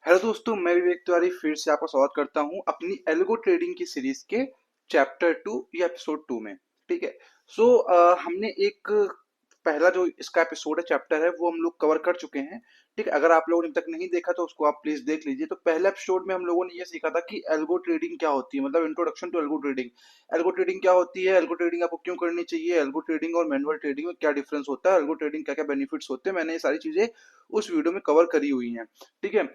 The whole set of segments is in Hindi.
हेलो दोस्तों, मैं विवेक तिवारी फिर से आपका स्वागत करता हूं अपनी एल्गो ट्रेडिंग की सीरीज के चैप्टर 2 या एपिसोड 2 में। ठीक है। हमने एक पहला जो इसका एपिसोड है, चैप्टर है, वो हम लोग कवर कर चुके हैं। ठीक है। अगर आप लोगों ने अभी तक नहीं देखा तो उसको आप प्लीज देख लीजिए। तो पहले एपिसोड में हम लोगों ने ये सीखा था कि एल्गो ट्रेडिंग क्या होती है, मतलब introduction to algo trading. Algo trading क्या होती है, एल्गो ट्रेडिंग आपको क्यों करनी चाहिए, एल्गो ट्रेडिंग और मैनुअल ट्रेडिंग में क्या डिफरेंस होता है, एल्गो ट्रेडिंग क्या क्या बेनिफिट्स होते हैं, मैंने ये सारी चीजें उस वीडियो में कवर करी हुई हैं। ठीक है।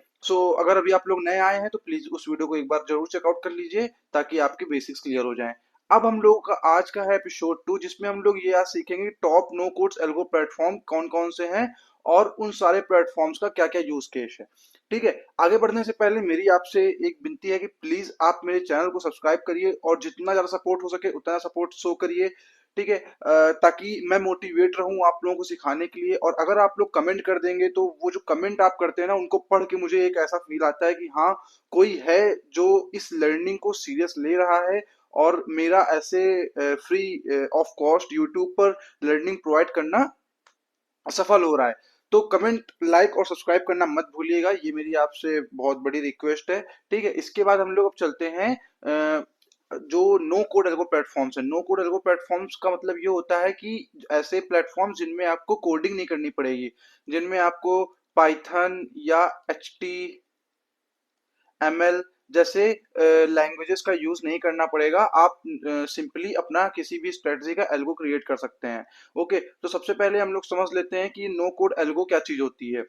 अगर अभी आप लोग नए आए हैं तो प्लीज उस वीडियो को एक बार जरूर चेकआउट कर लीजिए ताकि आपके बेसिक्स क्लियर हो जाएं। अब हम लोगों का आज का है एपिसोड 2, जिसमें हम लोग ये आज सीखेंगे top no codes algo platform कौन कौन से हैं और उन सारे प्लेटफॉर्म्स का क्या क्या यूज केस है। ठीक है। आगे बढ़ने से पहले मेरी आपसे एक विनती है कि प्लीज आप मेरे चैनल को सब्सक्राइब करिए और जितना ज्यादा सपोर्ट हो सके उतना सपोर्ट शो करिए। ठीक है। ताकि मैं मोटिवेट रहूं आप लोगों को सिखाने के लिए। और अगर आप लोग कमेंट कर देंगे तो वो जो कमेंट आप करते हैं ना, उनको पढ़ के मुझे एक ऐसा फील आता है कि हाँ, कोई है जो इस लर्निंग को सीरियस ले रहा है और मेरा ऐसे फ्री ऑफ कॉस्ट यूट्यूब पर लर्निंग प्रोवाइड करना सफल हो रहा है। तो कमेंट, लाइक और सब्सक्राइब करना मत भूलिएगा, ये मेरी आपसे बहुत बड़ी रिक्वेस्ट है। ठीक है। इसके बाद हम लोग अब चलते हैं जो नो कोड एल्गो प्लेटफॉर्म्स है। नो कोड एल्गो प्लेटफॉर्म्स का मतलब ये होता है कि ऐसे प्लेटफॉर्म जिनमें आपको कोडिंग नहीं करनी पड़ेगी, जिनमें आपको पाइथन या एच टी एम एल जैसे लैंग्वेजेस का यूज नहीं करना पड़ेगा। आप सिंपली अपना किसी भी स्ट्रेटजी का एल्गो क्रिएट कर सकते हैं। ओके। तो सबसे पहले हम लोग समझ लेते हैं कि नो कोड एल्गो क्या चीज होती है।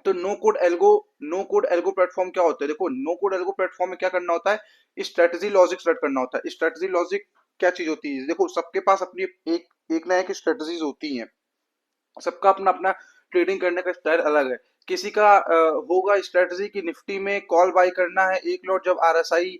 तो नो कोड एल्गो प्लेटफॉर्म क्या होता है। देखो, नो कोड एल्गो प्लेटफॉर्म में क्या करना होता है, स्ट्रेटजी लॉजिक सेट करना होता है। स्ट्रेटजी लॉजिक क्या चीज होती है, देखो सबके पास अपनी एक एक ना एक स्ट्रेटजीज होती हैं। सबका अपना अपना ट्रेडिंग करने का स्टाइल अलग है। किसी का होगा स्ट्रेटजी कि निफ्टी में कॉल बाय करना है एक लॉट जब आरएसआई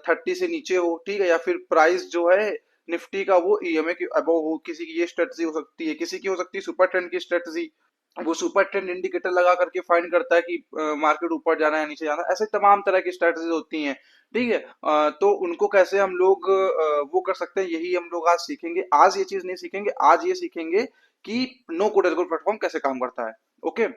30 से नीचे हो। ठीक है। या फिर प्राइस जो है निफ्टी का वो ईएमए के अबव हो। किसी की ये स्ट्रेटजी हो सकती है, किसी की हो सकती है सुपर ट्रेंड की स्ट्रेटजी। वो सुपर ट्रेंड इंडिकेटर लगा करके फाइंड करता है कि मार्केट ऊपर जाना है नीचे जाना है। ऐसे तमाम तरह की स्ट्रेटजीज होती हैं। ठीक है। तो उनको कैसे हम लोग वो कर सकते हैं, यही हम लोग आज सीखेंगे। आज ये चीज नहीं सीखेंगे, आज ये सीखेंगे कि नो कोड एल्गो प्लेटफॉर्म कैसे काम करता है। ओके।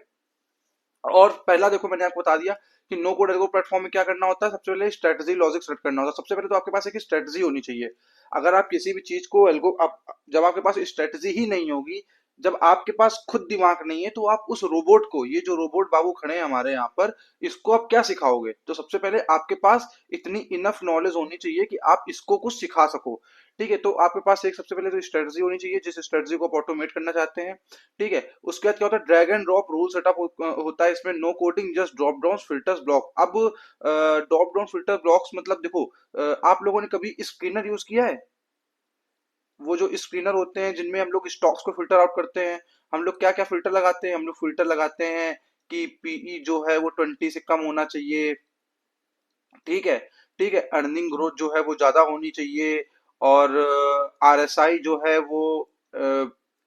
और पहला देखो, मैंने आपको बता दिया कि नो कोड एल्गो प्लेटफॉर्म में क्या करना होता है। सबसे पहले स्ट्रेटजी लॉजिक सेट करना होता है। सबसे पहले तो आपके पास एक स्ट्रेटजी होनी चाहिए। अगर आप किसी भी चीज को एल्गो आप, जब आपके पास स्ट्रेटजी ही नहीं होगी, जब आपके पास खुद दिमाग नहीं है, तो आप उस रोबोट को, ये जो रोबोट बाबू खड़े हैं हमारे यहाँ पर, इसको आप क्या सिखाओगे। तो सबसे पहले आपके पास इतनी इनफ नॉलेज होनी चाहिए कि आप इसको कुछ सिखा सको। ठीक है। तो आपके पास एक सबसे पहले तो स्ट्रेटजी होनी चाहिए, जिस स्ट्रेटजी को आप ऑटोमेट करना चाहते हैं। ठीक है। उसके बाद क्या होता है, drag and drop rule setup होता है इसमें। No coding, just drop down filters block. अब ड्रॉप डाउन फिल्टर ब्लॉक्स मतलब देखो, आप लोगों ने कभी स्क्रीनर यूज किया है। वो जो स्क्रीनर होते हैं जिनमें हम लोग स्टॉक्स को फिल्टर आउट करते हैं, हम लोग क्या क्या फिल्टर लगाते हैं, हम लोग फिल्टर लगाते हैं कि पीई जो है वो 20 से कम होना चाहिए। ठीक है। ठीक है। अर्निंग ग्रोथ जो है वो ज्यादा होनी चाहिए। और आरएसआई जो है वो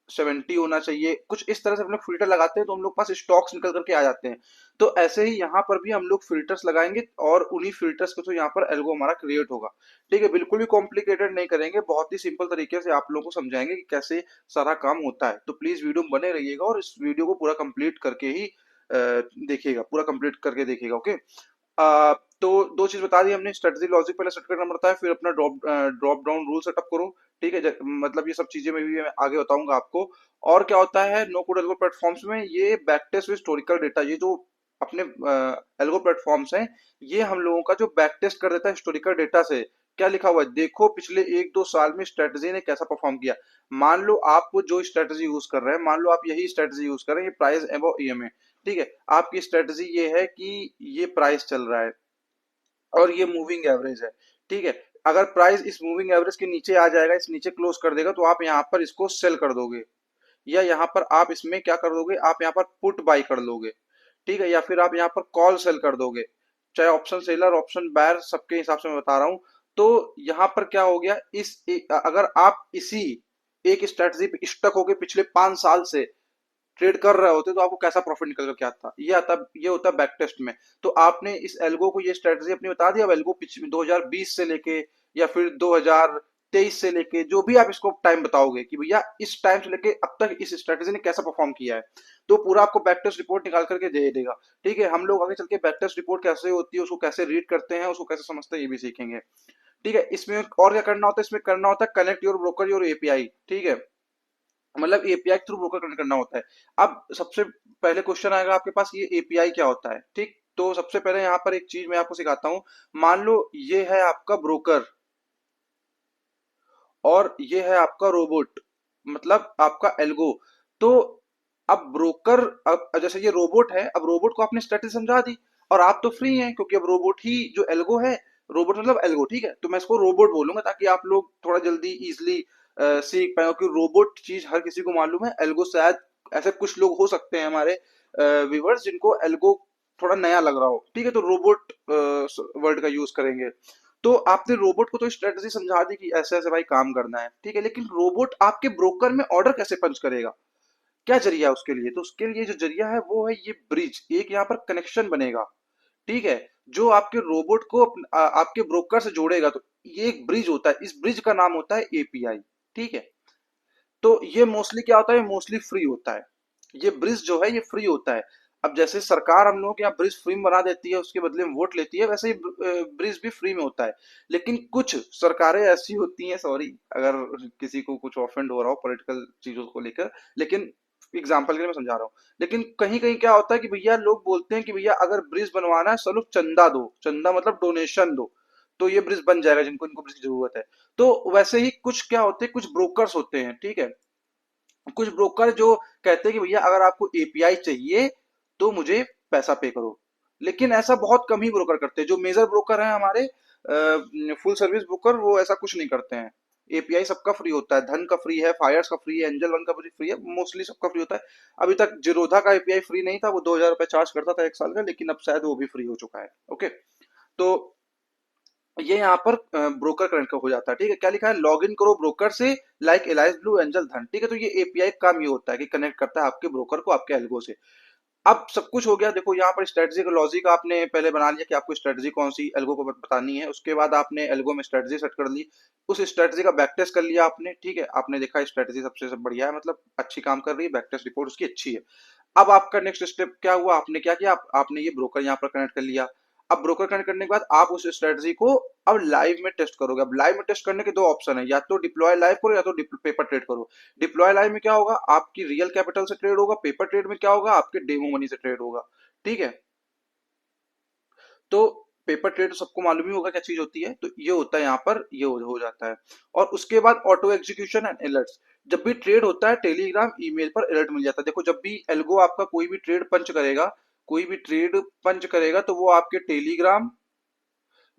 70 होना चाहिए। कुछ इस तरह से हम लोग फिल्टर लगाते हैं तो हम लोग पास स्टॉक्स निकल करके आ जाते हैं। तो ऐसे ही यहाँ पर भी हम लोग फिल्टर्स लगाएंगे और उन्हीं फिल्टर्स को तो यहाँ पर एल्गो हमारा क्रिएट होगा। ठीक है। बिल्कुल भी कॉम्प्लिकेटेड नहीं करेंगे, बहुत ही सिंपल तरीके से आप लोगों को समझाएंगे कि कैसे सारा काम होता है। तो प्लीज वीडियो में बने रहिएगा और इस वीडियो को पूरा कंप्लीट करके ही देखिएगा, पूरा कंप्लीट करके देखिएगा। ओके। तो दो चीज बता दी हमने, स्ट्रेटजी लॉजिक पहले सेट करना पड़ता है, फिर अपना ड्रॉप डाउन रूल सेटअप करो। ठीक है। मतलब ये सब चीजें मैं भी आगे बताऊंगा आपको। और क्या होता है नो कोड एल्गो प्लेटफॉर्म्स में, ये back test with historical data. ये जो अपने एल्गो प्लेटफॉर्म्स हैं, ये हम लोगों का जो बैक टेस्ट कर देता है हिस्टोरिकल डेटा से। क्या लिखा हुआ है, देखो पिछले 1-2 साल में स्ट्रेटजी ने कैसा परफॉर्म किया। मान लो आप जो स्ट्रेटजी यूज कर रहे हैं, मान लो आप यही स्ट्रेटजी यूज कर रहे हैं, ये प्राइस एबव ईएमए। ठीक है। आपकी स्ट्रेटजी ये है कि ये प्राइस चल रहा है और ये मूविंग एवरेज है। ठीक है। अगर प्राइस इस मूविंग एवरेज के नीचे आ जाएगा, इस नीचे क्लोज कर देगा, तो आप यहाँ पर इसको सेल कर दोगे, या यहाँ पर आप इसमें क्या कर दोगे, आप यहाँ पर पुट बाई कर लोगे। ठीक है। या फिर आप यहाँ पर कॉल सेल कर दोगे, चाहे ऑप्शन सेलर ऑप्शन बायर, सबके हिसाब से मैं बता रहा हूं। तो यहाँ पर क्या हो गया, अगर आप इसी एक स्ट्रेटजी पे स्टक होके पिछले 5 साल से ट्रेड कर रहे होते तो आपको कैसा प्रॉफिट निकल कर के आता, ये होता है बैक टेस्ट में। तो आपने इस एल्गो को, ये स्ट्रेटजी अपनी बता दी। अब एल्गो 2020 से लेके या फिर 23 से लेके जो भी आप इसको टाइम बताओगे कि भैया इस टाइम से लेके अब तक इस स्ट्रेटेजी ने कैसा परफॉर्म किया है, तो पूरा आपको बैक टेस्ट रिपोर्ट निकाल करके दे देगा। ठीक है, हम लोग आगे चल के बैक टेस्ट रिपोर्ट कैसे होती है, उसको कैसे रीड करते हैं, उसको कैसे समझते हैं, ये भी सीखेंगे। ठीक है, इसमें और क्या करना होता है, इसमें करना होता है connect your broker your API. ठीक है, मतलब एपीआई के थ्रू ब्रोकर कनेक्ट करना होता है। अब सबसे पहले क्वेश्चन आएगा आपके पास, ये एपीआई क्या होता है। ठीक, तो सबसे पहले यहाँ पर एक चीज मैं आपको सिखाता हूँ। मान लो ये है आपका ब्रोकर और ये है आपका रोबोट, मतलब आपका एल्गो। तो अब ब्रोकर, अब जैसे ये रोबोट है, अब रोबोट को आपने स्ट्रेटेजी समझा दी और आप तो फ्री हैं क्योंकि अब रोबोट ही जो एल्गो है, रोबोट मतलब एल्गो। ठीक है, तो मैं इसको रोबोट बोलूंगा ताकि आप लोग थोड़ा जल्दी इजिली सीख पाए, क्योंकि रोबोट चीज हर किसी को मालूम है, एल्गो शायद ऐसे कुछ लोग हो सकते हैं हमारे व्यूवर्स जिनको एल्गो थोड़ा नया लग रहा हो। ठीक है, तो रोबोट वर्ड का यूज करेंगे। तो आपने रोबोट को तो स्ट्रेटजी समझा दी कि ऐसे ऐसे भाई काम करना है। ठीक है, लेकिन रोबोट आपके ब्रोकर में ऑर्डर कैसे पंच करेगा, क्या जरिया है उसके लिए? तो उसके लिए जो जरिया है वो है ये ब्रिज, एक यहाँ पर कनेक्शन बनेगा। ठीक है, जो आपके रोबोट को आपके ब्रोकर से जोड़ेगा। तो ये एक ब्रिज होता है, इस ब्रिज का नाम होता है एपीआई। ठीक है, तो ये मोस्टली क्या होता है, मोस्टली फ्री होता है। ये ब्रिज जो है ये फ्री होता है। अब जैसे सरकार हम लोगों के यहाँ ब्रिज फ्री में बना देती है, उसके बदले में वोट लेती है, वैसे ही ब्रिज भी फ्री में होता है। लेकिन कुछ सरकारें ऐसी होती हैं, सॉरी अगर किसी को कुछ ऑफेंड हो रहा हो पॉलिटिकल चीजों को लेकर, लेकिन एग्जाम्पल के लिए मैं समझा रहा हूँ। लेकिन कहीं कहीं क्या होता है कि भैया लोग बोलते हैं कि भैया अगर ब्रिज बनवाना है सब लोग चंदा दो, चंदा मतलब डोनेशन दो, तो ये ब्रिज बन जाएगा जिनको इनको ब्रिज की जरूरत है। तो वैसे ही कुछ क्या होते हैं, कुछ ब्रोकर्स होते हैं। ठीक है, कुछ ब्रोकर जो कहते हैं कि भैया अगर आपको एपीआई चाहिए तो मुझे पैसा पे करो। लेकिन ऐसा बहुत कम ही ब्रोकर करते हैं। जो मेजर ब्रोकर हैं हमारे फुल सर्विस ब्रोकर, वो ऐसा कुछ नहीं करते हैं। एपीआई सबका फ्री होता है, धन का फ्री है, फायर्स का फ्री है, एंजल वन का भी फ्री है, मोस्टली सबका फ्री होता है। अभी तक जिरोधा का एपीआई फ्री नहीं था, वो 2000 रुपए चार्ज करता था एक साल का, लेकिन अब शायद वो भी फ्री हो चुका है। ओके, तो ये यहाँ पर ब्रोकर कनेक्ट हो जाता है। ठीक है, क्या लिखा है, लॉग इन करो ब्रोकर से लाइक एलाइस ब्लू एंजल धन। ठीक है, तो ये एपीआई काम ये होता है कि कनेक्ट करता है आपके ब्रोकर को आपके एल्गो से। अब सब कुछ हो गया। देखो यहाँ पर स्ट्रेटजी का लॉजिक आपने पहले बना लिया कि आपको स्ट्रेटजी कौन सी एल्गो को बतानी है। उसके बाद आपने एल्गो में स्ट्रेटजी सेट कर ली, उस स्ट्रेटजी का बैक टेस्ट कर लिया आपने। ठीक है, आपने देखा स्ट्रेटजी सबसे सब बढ़िया है, मतलब अच्छी काम कर रही है, बैक टेस्ट रिपोर्ट उसकी अच्छी है। अब आपका नेक्स्ट स्टेप क्या हुआ, आपने क्या किया, आपने ये ब्रोकर यहाँ पर कनेक्ट कर लिया। अब ब्रोकर कनेक्ट करने के बाद आप उस स्ट्रेटजी को अब लाइव में टेस्ट करोगे। अब लाइव में टेस्ट करने के दो ऑप्शन है, या तो डिप्लॉय लाइव करो या तो पेपर ट्रेड करो। डिप्लॉय लाइव में क्या होगा, आपकी रियल कैपिटल से ट्रेड होगा। पेपर ट्रेड में क्या होगा, आपके डेमो मनी से ट्रेड होगा। ठीक है, तो पेपर ट्रेड सबको मालूम ही होगा क्या चीज होती है। तो ये होता है यहाँ पर, ये हो जाता है। और उसके बाद ऑटो एग्जीक्यूशन एंड अलर्ट्स। जब भी ट्रेड होता है टेलीग्राम ईमेल पर अलर्ट मिल जाता है। देखो जब भी एल्गो आपका कोई भी ट्रेड पंच करेगा, कोई भी ट्रेड पंच करेगा, तो वो आपके टेलीग्राम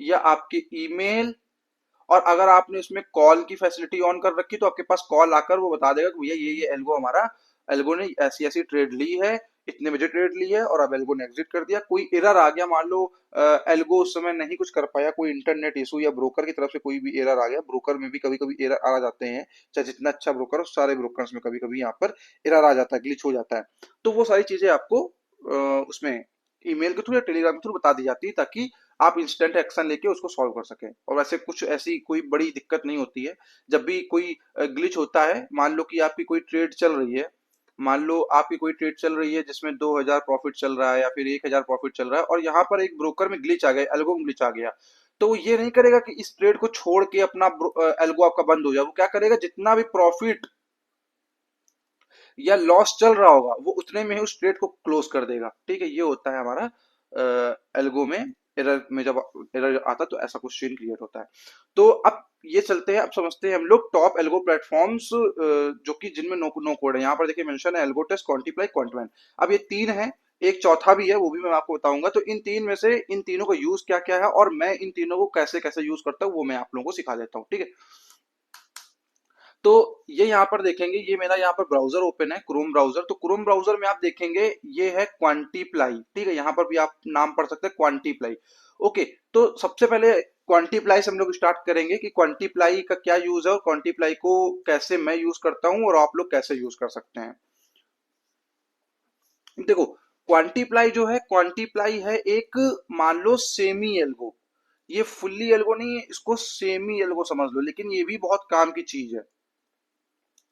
या आपके ईमेल, और अगर आपने उसमें कॉल की फैसिलिटी ऑन कर रखी तो आपके पास कॉल आकर वो बता देगा कि भैया ये एल्गो हमारा, एल्गो ने ऐसी ऐसी ट्रेड ली है, इतने बजे ट्रेड ली है और अब एल्गो ने एग्जिट कर दिया। कोई एरर आ गया, मान लो एल्गो उस समय नहीं कुछ कर पाया, कोई इंटरनेट इशू या ब्रोकर की तरफ से कोई भी एरर आ गया। ब्रोकर में भी कभी कभी एरर आ जाते हैं, चाहे जितना अच्छा ब्रोकर हो, सारे ब्रोकर्स में कभी कभी यहाँ पर एरर आ जाता है, ग्लिच हो जाता है। तो वो सारी चीजें आपको उसमें ईमेल के थ्रू या टेलीग्राम के थ्रू बता दी जाती है, ताकि आप इंस्टेंट एक्शन लेके उसको सॉल्व कर सकें। और वैसे कुछ ऐसी कोई बड़ी दिक्कत नहीं होती है। जब भी कोई ग्लिच होता है, मान लो कि आपकी कोई ट्रेड चल रही है, मान लो आपकी कोई ट्रेड चल रही है जिसमें 2000 प्रॉफिट चल रहा है या फिर 1000 प्रॉफिट चल रहा है, और यहाँ पर एक ब्रोकर में ग्लिच आ गया, एल्गो में ग्लिच आ गया, तो वो ये नहीं करेगा कि इस ट्रेड को छोड़ के अपना एल्गो आपका बंद हो जाए। वो क्या करेगा, जितना भी प्रॉफिट या लॉस चल रहा होगा वो उतने में ही उस ट्रेड को क्लोज कर देगा। ठीक है, ये होता है हमारा एल्गो में एरर में, जब एरर आता है तो ऐसा कुछ सीन क्रिएट होता है। तो अब ये चलते हैं, अब समझते हैं हम लोग टॉप एल्गो प्लेटफॉर्म्स जो कि जिनमें नो कोड है। यहाँ पर देखिए मेंशन है एल्गो टेस्ट, क्वांटिप्लाई, क्वांटमैन। अब ये तीन है, एक चौथा भी है, वो भी मैं आपको बताऊंगा। तो इन तीन में से इन तीनों का यूज क्या क्या है और मैं इन तीनों को कैसे कैसे यूज करता हूँ वो मैं आप लोगों को सिखा देता हूँ। ठीक है, तो ये यहाँ पर देखेंगे, ये मेरा यहाँ पर ब्राउजर ओपन है, क्रोम ब्राउजर। तो क्रोम ब्राउजर में आप देखेंगे ये है क्वांटिप्लाई। ठीक है, यहाँ पर भी आप नाम पढ़ सकते हैं क्वांटिप्लाई। ओके, तो सबसे पहले क्वांटिप्लाई से हम लोग स्टार्ट करेंगे कि क्वांटिप्लाई का क्या यूज है और क्वांटिप्लाई को कैसे मैं यूज करता हूँ और आप लोग कैसे यूज कर सकते हैं। देखो क्वांटिप्लाई जो है, क्वांटिप्लाई है एक, मान लो सेमी एल्गो। ये फुल्ली एल्गो नहीं है, इसको सेमी एल्गो समझ लो, लेकिन ये भी बहुत काम की चीज है,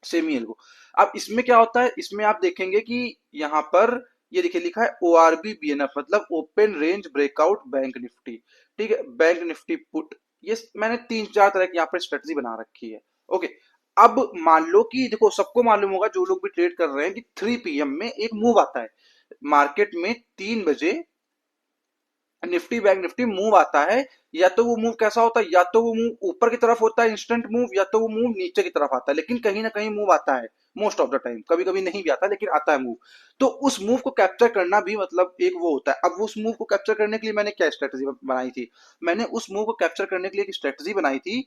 सेमी एल्गो। अब इसमें क्या होता है, इसमें आप देखेंगे कि यहाँ पर ये देखिए लिखा है ORB BNF, मतलब open range breakout bank Nifty. ठीक है, बैंक निफ्टी पुट, ये मैंने तीन चार तरह की यहाँ पर स्ट्रेटजी बना रखी है। ओके, अब मान लो कि देखो सबको मालूम होगा जो लोग भी ट्रेड कर रहे हैं कि 3 PM में एक मूव आता है मार्केट में, 3 बजे निफ्टी बैंक निफ्टी मूव आता है। या तो वो मूव कैसा होता है, या तो वो मूव ऊपर की तरफ होता है इंस्टेंट मूव, या तो वो मूव नीचे की तरफ आता है, लेकिन कहीं ना कहीं मूव आता है मोस्ट ऑफ द टाइम, कभी कभी नहीं भी आता लेकिन आता है मूव। तो उस मूव को कैप्चर करना भी मतलब एक वो होता है। अब उस मूव को कैप्चर करने के लिए मैंने क्या स्ट्रेटजी बनाई थी, मैंने उस मूव को कैप्चर करने के लिए एक स्ट्रेटजी बनाई थी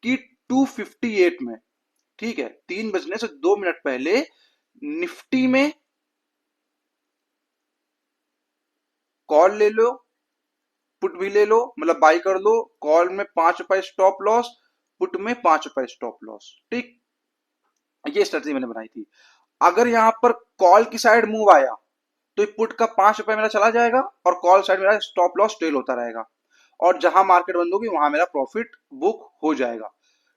कि 258 में, ठीक है, 3 बजने से 2 मिनट पहले निफ्टी में कॉल ले लो, पुट भी ले लो, मतलब बाई कर लो, कॉल में 5 रुपए स्टॉप लॉस, पुट में 5 रुपए स्टॉप लॉस। ठीक, ये स्ट्रेटजी मैंने बनाई थी। अगर यहां पर कॉल की साइड मूव आया तो पुट का 5 रुपए मेरा चला जाएगा और कॉल साइड मेरा स्टॉप लॉस ट्रेल होता रहेगा, और जहां मार्केट बंद होगी वहां मेरा प्रॉफिट बुक हो जाएगा।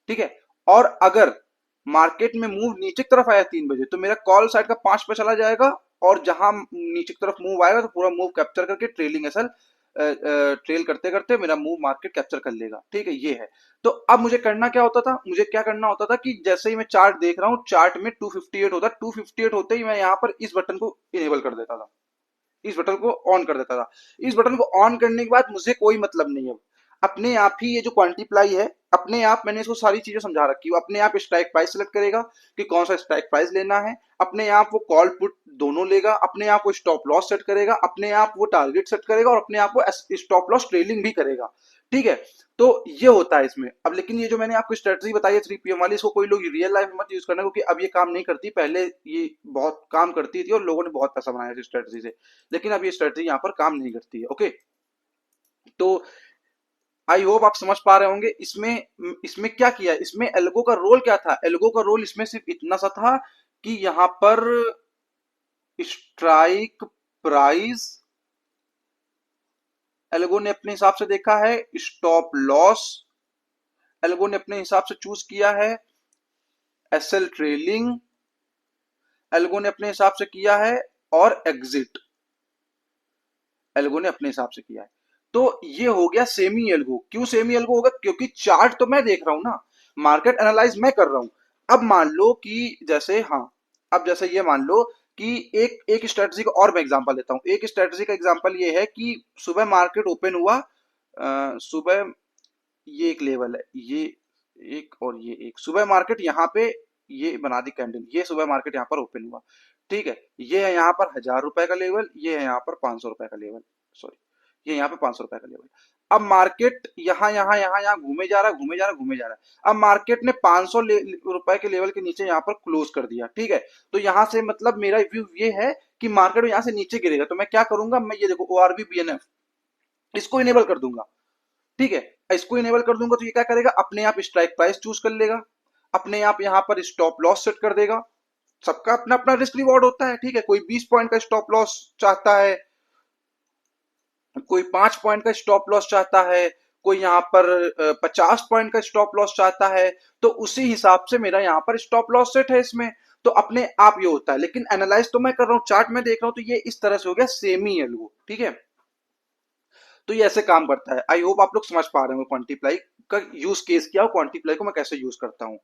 ठीक है, और अगर मार्केट में मूव नीचे की तरफ आया 3 बजे तो मेरा कॉल साइड का 5 पे चला जाएगा, और जहां नीचे की तरफ मूव आएगा तो पूरा मूव कैप्चर करके ट्रेलिंग एसएल ट्रेल करते करते मेरा मूव मार्केट कैप्चर कर लेगा। ठीक है, ये है। तो अब मुझे करना क्या होता था, मुझे क्या करना होता था कि जैसे ही मैं चार्ट देख रहा हूँ, चार्ट में 258 होता, 258 होते ही मैं यहाँ पर इस बटन को इनेबल कर देता था, इस बटन को ऑन कर देता था। इस बटन को ऑन करने के बाद मुझे कोई मतलब नहीं है, अपने आप ही ये जो क्वांटिप्लाई है, अपने आप मैंने इसको सारी चीजें समझा रखी है, अपने आप स्ट्राइक प्राइस सेलेक्ट करेगा कि कौन सा स्ट्राइक प्राइस लेना है, अपने आप वो कॉल पुट दोनों लेगा, अपने आप वो स्टॉप लॉस सेट करेगा, अपने आप वो टारगेट सेट करेगा, और अपने आप वो स्टॉप लॉस ट्रेलिंग भी करेगा। ठीक है, तो ये होता है इसमें। अब लेकिन ये जो मैंने आपको स्ट्रेटजी बताई है 3 PM वाली, इसको कोई लोग रियल लाइफ में मत यूज करना, क्योंकि अब ये काम नहीं करती, पहले ये बहुत काम करती थी और लोगों ने बहुत पैसा बनाया इस स्ट्रेटजी से, लेकिन अब ये स्ट्रेटजी यहाँ पर काम नहीं करती है। ओके, तो आई होप आप समझ पा रहे होंगे इसमें इसमें क्या किया, इसमें एल्गो का रोल क्या था। एल्गो का रोल इसमें सिर्फ इतना सा था कि यहां पर स्ट्राइक प्राइस एल्गो ने अपने हिसाब से देखा है, स्टॉप लॉस एल्गो ने अपने हिसाब से चूज किया है, एसएल ट्रेलिंग एल्गो ने अपने हिसाब से किया है, और एग्जिट एल्गो ने अपने हिसाब से किया है। तो ये हो गया सेमी एल्गो। क्यों सेमी एल्गो होगा, क्योंकि चार्ट तो मैं देख रहा हूं ना, मार्केट एनालाइज मैं कर रहा हूं। अब मान लो कि जैसे, हाँ, अब जैसे ये मान लो कि एक एक स्ट्रेटजी का और मैं एग्जांपल देता हूं। एक स्ट्रेटजी का एग्जांपल ये है कि सुबह मार्केट ओपन हुआ, सुबह ये एक लेवल है, ये एक और ये एक, सुबह मार्केट यहाँ पे ये बना दी कैंडल, ये सुबह मार्केट यहाँ पर ओपन हुआ। ठीक है, ये है यहाँ पर 1000 रुपए का लेवल, ये है यहाँ पर 500 रुपए का लेवल, सॉरी, ये यहाँ पे 500 रुपए का लेवल। अब मार्केट यहाँ यहाँ यहाँ यहाँ घूमे जा रहा है, घूमे जा रहा है, घूमे जा रहा है। अब मार्केट ने 500 रुपए के लेवल के नीचे यहाँ पर क्लोज कर दिया। ठीक है, तो यहाँ से मतलब मेरा व्यू ये है कि मार्केट यहाँ से नीचे गिरेगा, तो मैं क्या करूंगा, मैं ये देखो ORB BNF इसको इनेबल कर दूंगा। ठीक है, इसको इनेबल कर दूंगा तो ये क्या करेगा, अपने आप स्ट्राइक प्राइस चूज कर लेगा, अपने आप यहाँ पर स्टॉप लॉस सेट कर देगा। सबका अपना अपना रिस्क रिवॉर्ड होता है। ठीक है, कोई 20 पॉइंट का स्टॉप लॉस चाहता है, कोई 5 पॉइंट का स्टॉप लॉस चाहता है, कोई यहाँ पर 50 पॉइंट का स्टॉप लॉस चाहता है। तो उसी हिसाब से मेरा यहाँ पर स्टॉप लॉस सेट है इसमें, तो अपने आप ये होता है। लेकिन एनालाइज तो मैं कर रहा हूँ, चार्ट में देख रहा हूँ, तो ये इस तरह से हो गया सेमी एल्गो। ठीक है, तो ये ऐसे काम करता है। आई होप आप लोग समझ पा रहे हो क्वांटिप्लाई का यूज केस क्या हो, क्वांटिप्लाई को मैं कैसे यूज करता हूँ।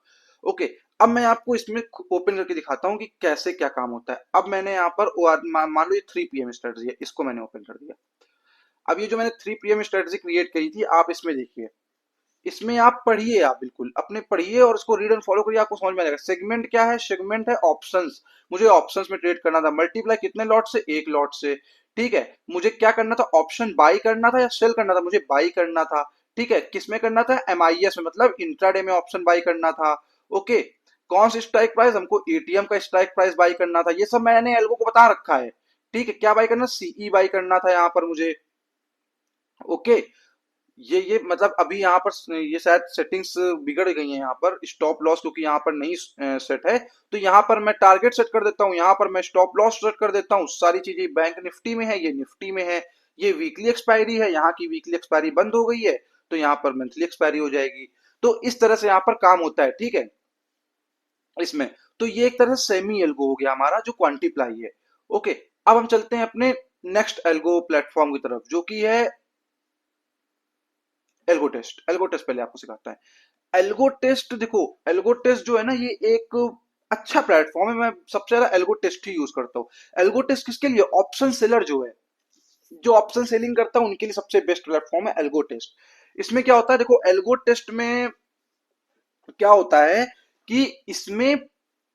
ओके, अब मैं आपको इसमें ओपन करके दिखाता हूँ कि कैसे क्या काम होता है। अब मैंने यहाँ पर मान लो ये 3 PM स्ट्रेटजी है, इसको मैंने ओपन कर दिया। अब ये जो मैंने 3 PM स्ट्रेटजी क्रिएट करी थी, आप इसमें देखिए, इसमें आप पढ़िए, आप बिल्कुल अपने पढ़िए और इसको रीड एंड फॉलो करिए, आपको समझ में आ जाएगा। सेगमेंट क्या है, सेगमेंट है ऑप्शंस। मुझे ऑप्शंस में ट्रेड करना था, मल्टीप्लाई कितने लॉट से, एक लॉट से। ठीक है, मुझे क्या करना था, ऑप्शन बाई करना था या सेल करना था, मुझे बाई करना था। ठीक है, किसमें करना था, MIS में, मतलब इंट्राडे में ऑप्शन बाई करना था। ओके, कौन सी स्ट्राइक प्राइस, हमको एटीएम का स्ट्राइक प्राइस बाई करना था, ये सब मैंने एल्गो को बता रखा है। ठीक है, क्या बाई करना, CE बाई करना था यहाँ पर मुझे। ओके, ये मतलब अभी यहाँ पर ये शायद सेटिंग्स बिगड़ गई हैं यहाँ पर, स्टॉप लॉस क्योंकि यहाँ पर नहीं सेट है, तो यहाँ पर मैं टारगेट सेट कर देता हूँ, यहाँ पर मैं स्टॉप लॉस सेट कर देता हूँ। सारी चीजें बैंक निफ्टी में है, ये निफ्टी में है, ये वीकली एक्सपायरी है, यहाँ की वीकली एक्सपायरी बंद हो गई है, तो यहाँ पर मंथली एक्सपायरी हो जाएगी। तो इस तरह से यहाँ पर काम होता है, ठीक है इसमें। तो ये एक तरह से सेमी एल्गो हो गया हमारा जो क्वांटिप्लाई है। ओके, अब हम चलते हैं अपने नेक्स्ट एल्गो प्लेटफॉर्म की तरफ, जो कि है एल्गो टेस्ट। एल्गो टेस्ट पहले आपको सिखाता है। एल्गो टेस्ट देखो, एल्गो टेस्ट जो है ना, ये एक अच्छा प्लेटफॉर्म है। मैं सबसे ज्यादा एल्गो टेस्ट ही यूज करता हूँ। एल्गो टेस्ट किसके लिए? ऑप्शन सेलर जो है, जो ऑप्शन सेलिंग करता है, उनके लिए सबसे बेस्ट प्लेटफॉर्म है एल्गो टेस्ट। इसमें क्या होता है, देखो एल्गो टेस्ट में क्या होता है कि इसमें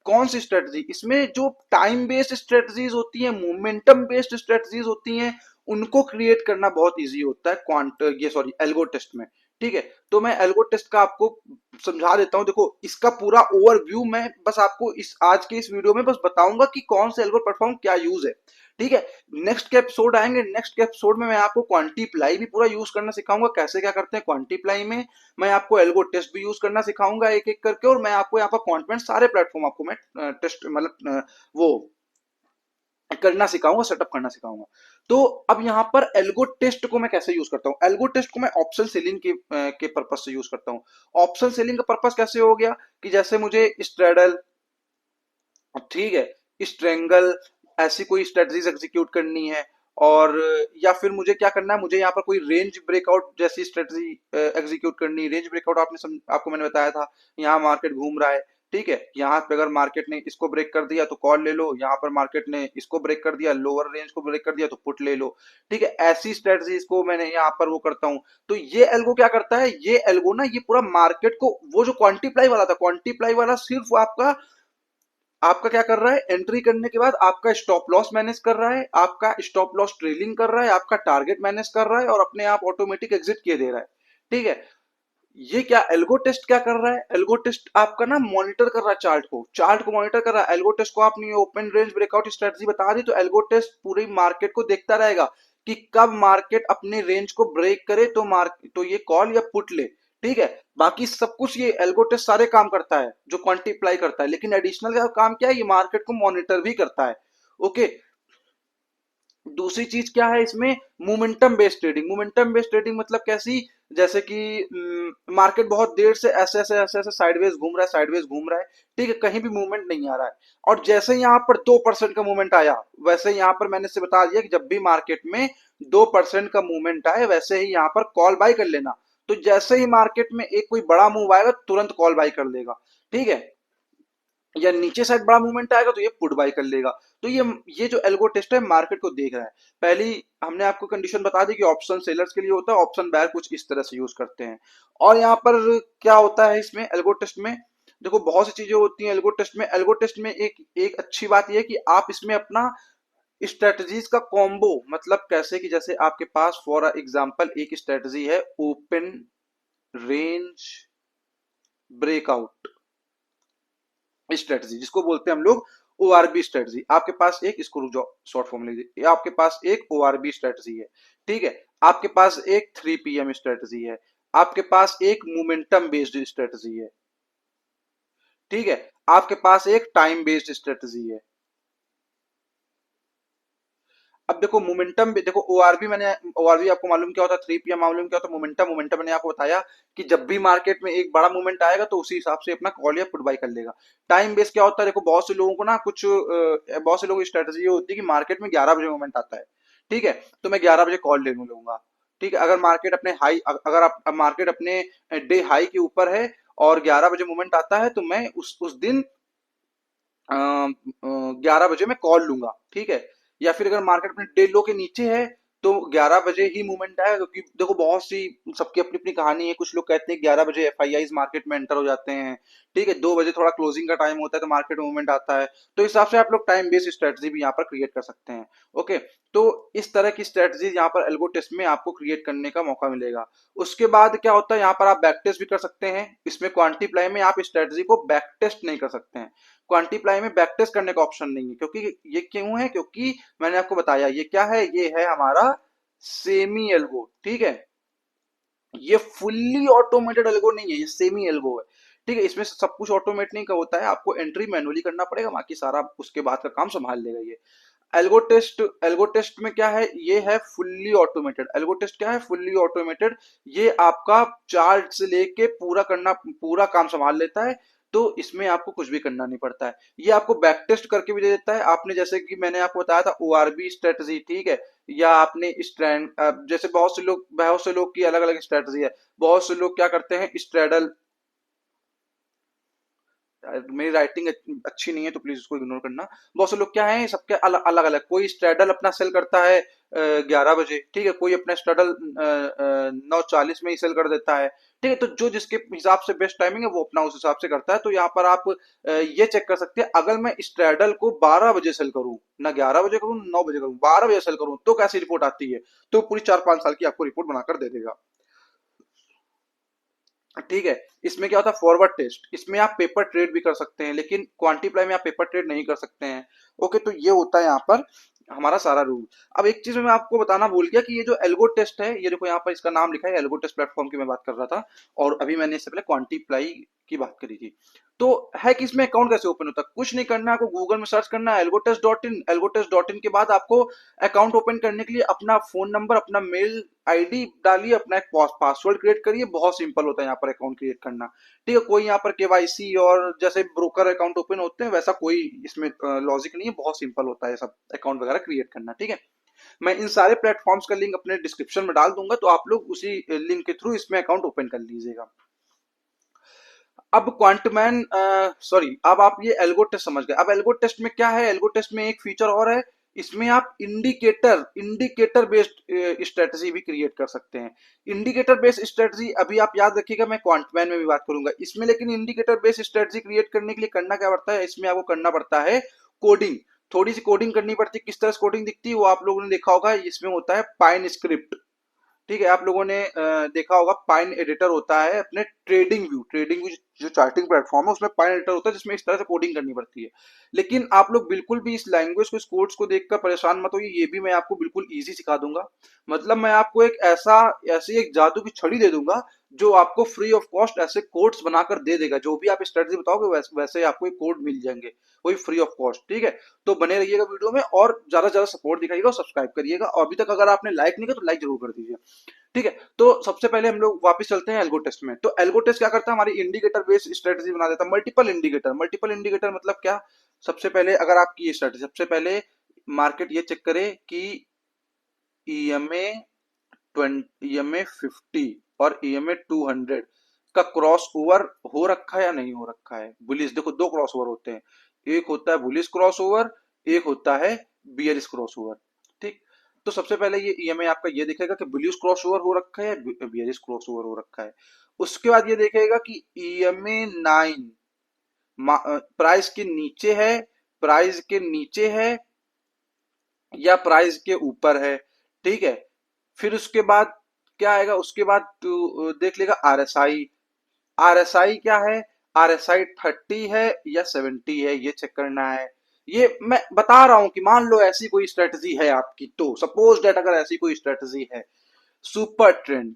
कौन सी स्ट्रेटजी, इसमें जो टाइम बेस्ड स्ट्रेटजीज होती हैं, मोमेंटम बेस्ड स्ट्रेटजीज होती हैं, उनको क्रिएट करना बहुत इजी होता है क्वांट ये सॉरी एल्गो टेस्ट में। ठीक है, तो मैं एल्गो टेस्ट का आपको समझा देता हूं। देखो इसका पूरा ओवरव्यू मैं बस आपको इस आज के इस वीडियो में बस बताऊंगा कि कौन से एल्गो प्लेटफॉर्म क्या यूज है। ठीक है, नेक्स्ट के एपिसोड आएंगे, नेक्स्ट के एपिसोड में मैं आपको क्वांटिप्लाई भी पूरा यूज करना सिखाऊंगा, कैसे क्या करते हैं क्वांटिप्लाई में। मैं आपको एल्गो टेस्ट भी यूज करना सिखाऊंगा एक एक करके, और मैं आपको यहाँ पर कॉन्फिडेंस सारे प्लेटफॉर्म आपको मैं टेस्ट मतलब वो करना सिखाऊंगा, सेटअप करना सिखाऊंगा। तो अब यहाँ पर एल्गो टेस्ट को मैं कैसे यूज करता हूँ? एल्गो टेस्ट को मैं ऑप्शन सेलिंग के पर्पज से यूज करता हूँ। ऑप्शन सेलिंग का पर्पज कैसे हो गया कि जैसे मुझे स्ट्रेडल, ठीक है स्ट्रेंगल, ऐसी कोई स्ट्रेटजीज एग्जीक्यूट करनी है, और या फिर मुझे क्या करना है, मुझे यहाँ पर कोई रेंज ब्रेकआउट जैसी स्ट्रेटजी एग्जीक्यूट करनी है। रेंज ब्रेकआउट आपको मैंने बताया था, यहाँ मार्केट घूम रहा है, ठीक है, यहाँ पे अगर मार्केट ने इसको ब्रेक कर दिया तो कॉल ले लो, यहाँ पर मार्केट ने इसको ब्रेक कर दिया, लोअर रेंज को ब्रेक कर दिया तो पुट ले लो। ठीक है, ऐसी स्ट्रेटजीज को मैंने यहाँ पर वो करता हूँ। तो ये एल्गो क्या करता है, ये एल्गो ना ये पूरा मार्केट को, वो जो क्वांटिप्लाई वाला था, क्वांटिप्लाई वाला सिर्फ आपका आपका क्या कर रहा है, एंट्री करने के बाद आपका स्टॉप लॉस मैनेज कर रहा है, आपका स्टॉप लॉस ट्रेलिंग कर रहा है, आपका टारगेट मैनेज कर रहा है, और अपने आप ऑटोमेटिक एग्जिट किए दे रहा है। ठीक है, ये क्या एल्गो टेस्ट क्या कर रहा है, एल्गो टेस्ट आपका ना मॉनिटर कर रहा है चार्ट को मॉनिटर कर रहा है। एल्गो टेस्ट को आपने ओपन रेंज ब्रेकआउट स्ट्रेटजी बता दी, तो एल्गो टेस्ट पूरी मार्केट को देखता रहेगा कि कब मार्केट अपने रेंज को ब्रेक करे तो तो ये कॉल या पुट ले। ठीक है, बाकी सब कुछ ये एल्गो टेस्ट सारे काम करता है जो क्वांटिप्लाई करता है, लेकिन एडिशनल का काम क्या है, ये मार्केट को मॉनिटर भी करता है। ओके, दूसरी चीज क्या है इसमें, momentum based trading. Momentum based trading मतलब कैसी, जैसे कि मार्केट बहुत देर से ऐसे साइडवेज घूम रहा है, साइडवेज घूम रहा है, ठीक है, कहीं भी मूवमेंट नहीं आ रहा है, और जैसे यहाँ पर 2% का मूवमेंट आया, वैसे यहाँ पर मैंने से बता दिया कि जब भी मार्केट में 2% का मूवमेंट आए, वैसे ही यहाँ पर कॉल बाय कर लेना। तो जैसे ही मार्केट में एक कोई बड़ा मूव आएगा, तुरंत कॉल बाय कर लेगा। ठीक है, या नीचे साइड बड़ा मूवमेंट आएगा तो ये पुट बाय कर लेगा। तो ये जो एल्गो टेस्ट है मार्केट को देख रहा है। पहली हमने आपको कंडीशन बता दी कि ऑप्शन सेलर्स के लिए होता है, ऑप्शन बायर कुछ इस तरह से यूज करते हैं। और यहाँ पर क्या होता है इसमें एल्गो टेस्ट में, देखो बहुत सी चीजें होती हैं एल्गो टेस्ट में। एल्गो टेस्ट में एक एक अच्छी बात यह है कि आप इसमें अपना स्ट्रेटजीज का कॉम्बो, मतलब कैसे कि जैसे आपके पास फॉर एग्जांपल एक स्ट्रेटजी है ओपन रेंज ब्रेकआउट स्ट्रेटजी, जिसको बोलते हैं हम लोग ओआरबी स्ट्रेटजी। आपके पास एक, इसको रुक जाओ शॉर्ट फॉर्म लिख दीजिए, आपके पास एक ओआरबी स्ट्रेटजी है। ठीक है, आपके पास एक 3 PM स्ट्रेटजी है, आपके पास एक मोमेंटम बेस्ड स्ट्रेटजी है, ठीक है, आपके पास एक टाइम बेस्ड स्ट्रेटजी है। अब देखो मोमेंटम भी देखो, ओआरबी मैंने, ओआरबी आपको मालूम क्या होता है, 3 PM मालूम क्या होता है, मोमेंटम, मोमेंटम मैंने आपको बताया कि जब भी मार्केट में एक बड़ा मूवमेंट आएगा तो उसी हिसाब से अपना कॉल या पुट बाय कर लेगा। टाइम बेस क्या होता है, देखो बहुत से लोगों को ना कुछ बहुत से लोगों की स्ट्रेटजी होती है कि मार्केट में 11 बजे मूवमेंट आता है, ठीक है, तो मैं 11 बजे कॉल ले लूंगा। ठीक है, अगर मार्केट अपने हाई, अगर आप मार्केट अपने डे हाई के ऊपर है और 11 बजे मूवमेंट आता है, तो मैं उस दिन 11 बजे मैं कॉल लूंगा। ठीक है, या फिर अगर मार्केट में डे लो के नीचे है तो 11 बजे ही मूवमेंट आएगा, क्योंकि देखो बहुत सी, सबकी अपनी अपनी कहानी है। कुछ लोग कहते हैं 11 बजे एफआईआईज मार्केट में एंटर हो जाते हैं, ठीक है, 2 बजे थोड़ा क्लोजिंग का टाइम होता है तो मार्केट मूवमेंट आता है। तो इस हिसाब से आप लोग टाइम बेस्ड स्ट्रेटजी भी यहाँ पर क्रिएट कर सकते हैं। ओके, तो इस तरह की स्ट्रेटजी यहाँ पर एल्गो टेस्ट में आपको क्रिएट करने का मौका मिलेगा। उसके बाद क्या होता है, यहाँ पर आप बैक टेस्ट भी कर सकते हैं। इसमें क्वांटिप्लाई में आप स्ट्रेटजी को बैक टेस्ट नहीं कर सकते हैं। क्वांटिप्लाई में बैक टेस्ट करने का ऑप्शन नहीं है, क्योंकि ये क्यों है, क्योंकि मैंने आपको बताया ये क्या है, ये है हमारा सेमी एल्गो। ठीक है, ये फुल्ली ऑटोमेटेड एल्गो नहीं है, ये सेमी एल्गो है। ठीक है, इसमें सब कुछ ऑटोमेट नहीं का होता है, आपको एंट्री मैनुअली करना पड़ेगा, बाकी सारा उसके बाद का काम संभाल लेगा ये। एल्गो टेस्ट में क्या है, ये है फुल्ली ऑटोमेटेड। एल्गो टेस्ट क्या है, फुल्ली ऑटोमेटेड। ये आपका चार्ट से लेके पूरा काम संभाल लेता है। तो इसमें आपको कुछ भी करना नहीं पड़ता है। ये आपको बैक टेस्ट करके भी दे देता है। आपने जैसे कि मैंने आपको बताया था ओआरबी स्ट्रेटजी, ठीक है, या आपने स्ट्रैंड, जैसे बहुत से लोग की अलग अलग स्ट्रेटजी है। बहुत से लोग क्या करते हैं, स्ट्रेडल, मेरी राइटिंग अच्छी नहीं है तो प्लीज उसको इग्नोर करना। बहुत से लोग क्या है, सबके अलग अलग अलग, कोई स्ट्रेडल अपना सेल करता है 11 बजे, ठीक है, कोई अपना स्ट्रेडल 9:40 में ही सेल कर देता है, ठीक है। तो जो जिसके हिसाब से बेस्ट टाइमिंग है वो अपना उस हिसाब से करता है। तो यहाँ पर आप ये चेक कर सकते हैं, अगर मैं स्ट्रेडल को 12 बजे सेल करूं, ना 11 बजे करूं, 9 बजे करूं, 12 बजे सेल करूं, तो कैसी रिपोर्ट आती है, तो पूरी 4-5 साल की आपको रिपोर्ट बनाकर दे देगा, ठीक है। इसमें क्या होता है, फॉरवर्ड टेस्ट, इसमें आप पेपर ट्रेड भी कर सकते हैं, लेकिन क्वांटिप्लाई में आप पेपर ट्रेड नहीं कर सकते हैं। ओके, तो ये होता है यहाँ पर हमारा सारा रूल। अब एक चीज मैं आपको बताना भूल गया कि ये जो एल्गो टेस्ट है, ये देखो यहाँ पर इसका नाम लिखा है, एल्गो टेस्ट प्लेटफॉर्म की मैं बात कर रहा था, और अभी मैंने इससे पहले क्वांटिप्लाई की बात करी थी। तो है कि इसमें अकाउंट कैसे ओपन होता है, कुछ नहीं करना है, आपको गूगल में सर्च करना है एल्गोटेस्ट.इन। एल्गोटेस्ट.इन के बाद आपको अकाउंट ओपन करने के लिए अपना फोन नंबर, अपना मेल आईडी डालिए, अपना एक पासवर्ड क्रिएट करिए, बहुत सिंपल होता है यहाँ पर अकाउंट क्रिएट करना, ठीक है। कोई यहाँ पर केवाईसी और जैसे ब्रोकर अकाउंट ओपन होते हैं वैसा कोई इसमें लॉजिक नहीं है, बहुत सिंपल होता है सब अकाउंट वगैरह क्रिएट करना, ठीक है। मैं इन सारे प्लेटफॉर्म्स का लिंक अपने डिस्क्रिप्शन में डाल दूंगा, तो आप लोग उसी लिंक के थ्रू इसमें अकाउंट ओपन कर लीजिएगा। अब क्वांटमैन, सॉरी, अब आप ये एल्गो टेस्ट समझ गए। अब एल्गो टेस्ट में क्या है, एल्गो टेस्ट में एक फीचर और है, इसमें आप इंडिकेटर बेस्ड स्ट्रेटजी भी क्रिएट कर सकते हैं। इंडिकेटर बेस्ड स्ट्रेटजी अभी आप याद रखिएगा, मैं क्वांटमैन में भी बात करूंगा इसमें, लेकिन इंडिकेटर बेस्ड स्ट्रेटजी क्रिएट करने के लिए करना क्या पड़ता है, इसमें आपको करना पड़ता है कोडिंग। थोड़ी सी कोडिंग करनी पड़ती है। किस तरह से कोडिंग दिखती है वो आप लोगों ने देखा होगा, इसमें होता है पाइन स्क्रिप्ट, ठीक है। आप लोगों ने देखा होगा पाइन एडिटर होता है अपने ट्रेडिंग व्यू जो चार्टिंग प्लेटफॉर्म है उसमें पाइन एडिटर होता है, जिसमें इस तरह से कोडिंग करनी पड़ती है। लेकिन आप लोग बिल्कुल भी इस लैंग्वेज को, इस कोड्स को देखकर परेशान मत होइए, ये भी मैं आपको बिल्कुल इजी सिखा दूंगा। मतलब मैं आपको एक ऐसी एक जादू की छड़ी दे दूंगा जो आपको फ्री ऑफ कॉस्ट ऐसे कोड्स बनाकर दे देगा। जो भी आप स्ट्रेटजी बताओगे वैसे आपको एक कोड मिल जाएंगे, वही फ्री ऑफ कॉस्ट, ठीक है। तो बने रहिएगा वीडियो में, और ज्यादा से ज्यादा सपोर्ट दिखाइएगा और सब्सक्राइब करिएगा, और अभी तक अगर आपने लाइक नहीं किया तो लाइक जरूर कर दीजिए, ठीक है। तो सबसे पहले हम लोग वापस चलते हैं एल्गो टेस्ट में। तो एल्गो टेस्ट क्या करता है, हमारी इंडिकेटर बेस्ड स्ट्रेटजी बना देता है। मल्टीपल इंडिकेटर मतलब क्या, सबसे पहले अगर आपकी ये स्ट्रेटजी, सबसे पहले मार्केट ये चेक करे कि ईएमए 50 और ईएमए 200 का क्रॉस ओवर हो रखा है या नहीं हो रखा है। बुलिस, देखो दो क्रॉस ओवर होते हैं, एक होता है बुलिस क्रॉस ओवर, एक होता है बियरिश क्रॉस ओवर, ठीक। तो सबसे पहले ये ईएमए आपका ये दिखेगा कि बुलिस क्रॉस ओवर हो रखा है या बियरिश क्रॉस ओवर हो रखा है। उसके बाद ये देखेगा कि ईएमए 9 प्राइस के नीचे है, प्राइस के नीचे है या प्राइस के ऊपर है, ठीक है। फिर उसके बाद क्या आएगा, उसके बाद तू देख लेगा आरएसआई। आरएसआई क्या है, आरएसआई 30 है या 70 है, ये चेक करना है। ये मैं बता रहा हूं कि मान लो ऐसी कोई स्ट्रेटजी है आपकी, तो सपोज डेट अगर ऐसी कोई स्ट्रेटजी है, सुपर ट्रेंड,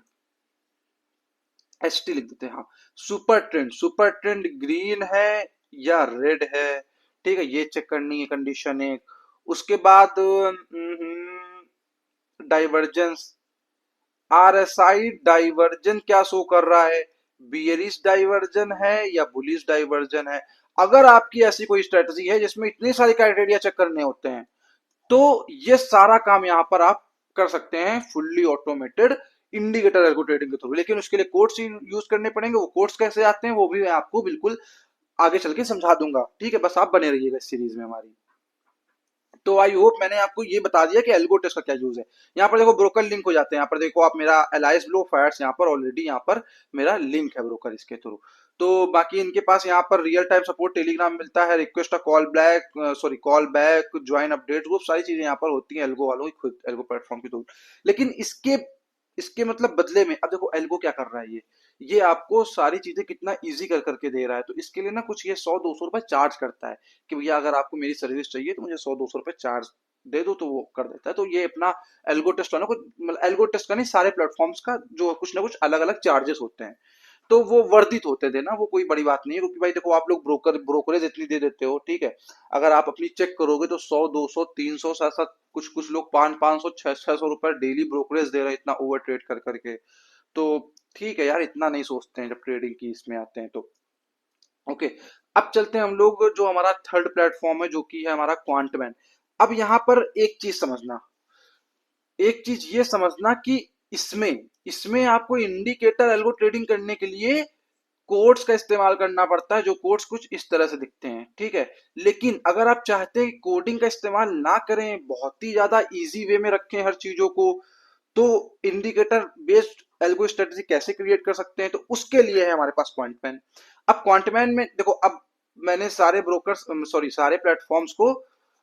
एसटी लिख देते हैं, हाँ, सुपर ट्रेंड ग्रीन है या रेड है, ठीक है, ये चेक करनी है कंडीशन एक। उसके बाद डाइवर्जेंस, आरएसआई डाइवर्जन क्या शो कर रहा है, बियरिश डाइवर्जन है या बुलिश डाइवर्जन है। अगर आपकी ऐसी कोई स्ट्रेटजी है जिसमें इतनी सारी क्राइटेरिया चेक करने होते हैं, तो ये सारा काम यहां पर आप कर सकते हैं fully automated indicator algo trading के थ्रू। लेकिन उसके लिए कोड्स यूज करने पड़ेंगे, वो कोड्स कैसे आते हैं वो भी मैं आपको बिल्कुल आगे चल के समझा दूंगा, ठीक है। बस आप बने रहिएगा इस सीरीज में हमारी। तो आई होप मैंने आपको ये बता दिया कि एल्गो टेस्ट का क्या यूज है। यहाँ पर देखो ब्रोकर लिंक हो जाते हैं, यहाँ पर देखो आप मेरा एलाइस ब्लो फायर्स, यहाँ पर ऑलरेडी यहाँ पर मेरा लिंक है ब्रोकर इसके थ्रू। तो बाकी इनके पास यहाँ पर रियल टाइम सपोर्ट टेलीग्राम मिलता है, request call back, join update group, सारी चीजें यहाँ पर होती हैं एल्गो वालों की खुद, एल्गो प्लेटफॉर्म के थ्रू। लेकिन इसके इसके मतलब बदले में अब देखो एल्गो क्या कर रहा है, ये आपको सारी चीजें कितना इजी कर करके दे रहा है। तो इसके लिए ना कुछ ये 100-200 रुपए चार्ज करता है कि भैया अगर आपको मेरी सर्विस चाहिए तो मुझे 100-200 रुपए चार्ज दे दो, तो वो कर देता है। तो ये अपना एल्गो टेस्ट वाला कुछ, मतलब एल्गो टेस्ट का नहीं, सारे प्लेटफॉर्म्स का जो कुछ ना कुछ अलग अलग चार्जेस होते हैं। तो वो वर्धित होते थे ना, वो कोई बड़ी बात नहीं है, क्योंकि भाई देखो आप लोग ब्रोकरेज इतनी दे देते हो, ठीक है। अगर आप अपनी चेक करोगे तो 100 200 300 साथ साथ कुछ कुछ लोग 500 500 600 रुपए डेली ब्रोकरेज दे रहे हैं, इतना ओवर ट्रेड कर करके। तो ठीक है यार, इतना नहीं सोचते हैं जब ट्रेडिंग की इसमें आते हैं तो। ओके, अब चलते हैं हम लोग जो हमारा थर्ड प्लेटफॉर्म है, जो कि है हमारा क्वांटमैन। अब यहाँ पर एक चीज समझना, एक चीज ये समझना कि इसमें इसमें आपको इंडिकेटर एल्गो ट्रेडिंग करने के लिए कोड्स का इस्तेमाल करना पड़ता है, जो कोड्स कुछ इस तरह से दिखते हैं, ठीक है। लेकिन अगर आप चाहते हैं कोडिंग का इस्तेमाल ना करें, बहुत ही ज्यादा इजी वे में रखें हर चीजों को, तो इंडिकेटर बेस्ड एल्गो स्ट्रेटजी कैसे क्रिएट कर सकते हैं, तो उसके लिए है हमारे पास क्वांटमैन। अब क्वांटमैन में देखो, अब मैंने सारे ब्रोकर्स, सॉरी सारे प्लेटफॉर्म्स को